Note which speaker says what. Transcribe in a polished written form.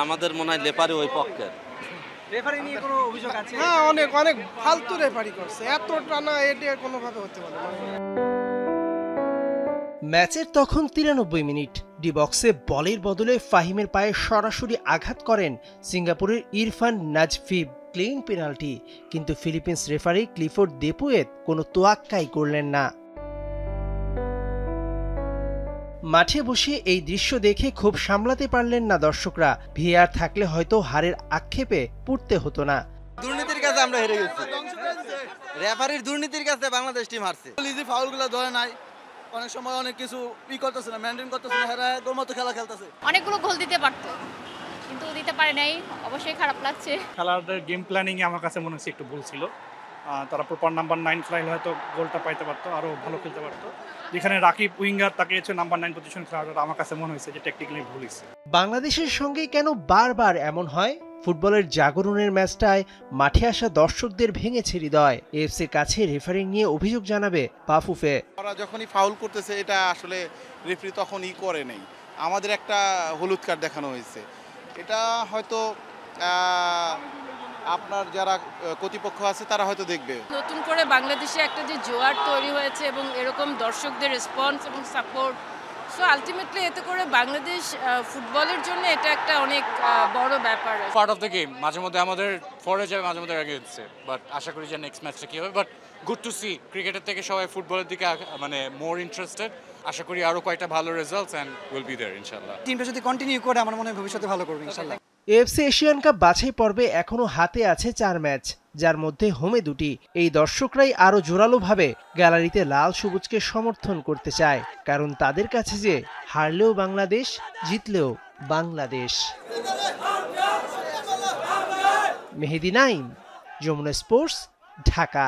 Speaker 1: আমাদের মনে হয় লেপারি ওই পক্ষের।
Speaker 2: রেফারি নিয়ে কোনো অভিযোগ আছে?
Speaker 3: হ্যাঁ, অনেক অনেক ফালতু রেফারি করছে। এত টানা এটা কোনোভাবে হতে পারে না।
Speaker 4: ম্যাচের তখন ৯৩ মিনিট। ডি বক্সে বলের বদলে ফাহিমের পায়ে সরাসরি আঘাত করেন সিঙ্গাপুরের ইরফান নাজফি। ক্লিন পেনাল্টি, কিন্তু ফিলিপিন্স রেফারি ক্লিফোর্ড দেপুয়েত কোনো তোয়াক্কাই করলেন না। মাঠে বসে এই দৃশ্য দেখে খুব সামলাতে পারলেন না দর্শকরা। ভিআর থাকলে হয়তো হারের আক্ষেপে পড়তে হতো না।
Speaker 5: দুর্নীতির কাছে আমরা হেরে গেছি। রেফারির দুর্নীতির কাছে বাংলাদেশ টিম হারছে।
Speaker 6: ইজি ফাউলগুলো ধরে নাই, অনেক সময় অনেক কিছু করতেছে না, মেনটেন করতেছে না, হেরা গোল মতো খেলা খেলতেছে।
Speaker 7: অনেকগুলো গোল দিতে পারতো, কিন্তু দিতে পারে নাই। অবশ্যই খারাপ লাগছে।
Speaker 8: খেলার গেম প্ল্যানিং এ আমার কাছে মনে হচ্ছে একটু ভুল ছিল। তারা প্রপার নাম্বার 9 ফ্লাইল হয়তো গোলটা পাইতে পারতো, আরো ভালো খেলতে পারতো। যেখানে রাকিব উইঙ্গার তাকে এসে নাম্বার 9 পজিশন খেলাটা আমার কাছে মনে হয়েছে যে টেকনিক্যালি ভুল হয়েছে।
Speaker 4: বাংলাদেশের সঙ্গে কেন বারবার এমন হয়? ফুটবলের জাগরণের ম্যাচটায় মাঠে আসা দর্শকদের ভেঙেছে হৃদয়। এএফসির কাছে রেফারিং নিয়ে অভিযোগ জানাবে বাফুফে।
Speaker 9: ওরা যখনই ফাউল করতেছে এটা আসলে রেফারি তখনই করে নেই, আমাদের একটা হলুদ কার্ড দেখানো হয়েছে। এটা হয়তো আপনার যারা কর্তৃপক্ষ আছে তারা হয়তো দেখবে।
Speaker 10: নতুন করে বাংলাদেশে একটা যে জোয়ার তৈরি হয়েছে এবং এরকম দর্শকদের রেসপন্স এবং সাপোর্ট, সো আলটিমেটলি এতে করে বাংলাদেশ ফুটবলের জন্য এটা একটা অনেক বড় ব্যাপার।
Speaker 11: পার্ট অফ দ্য গেম, মাঝে মধ্যে আমাদের ফরে যাবে, মাঝে মধ্যে আগে দিচ্ছে, বাট আশা করি যে নেক্সট ম্যাচটা কী হবে। বাট গুড টু সি ক্রিকেটের থেকে সবাই ফুটবলের দিকে মানে মোর ইন্টারেস্টেড। আশা করি আরও কয়েকটা ভালো results and will be there ইনশাল্লাহ।
Speaker 2: টিমটা যদি কন্টিনিউ করে আমার মনে হয় ভবিষ্যতে ভালো করবে ইনশাআল্লাহ।
Speaker 4: এএফসি এশিয়ান কাপ বাছাই পর্বে এখনো হাতে আছে 4 ম্যাচ, যার মধ্যে হোমে 2টি। এই দর্শকরাই আরো জোরালোভাবে গ্যালারিতে লাল সবুজকে সমর্থন করতে চায়, কারণ তাদের কাছে যে হারলেও বাংলাদেশ, জিতলেও বাংলাদেশ। মেহেদী নাইম, যমুনা স্পোর্টস, ঢাকা।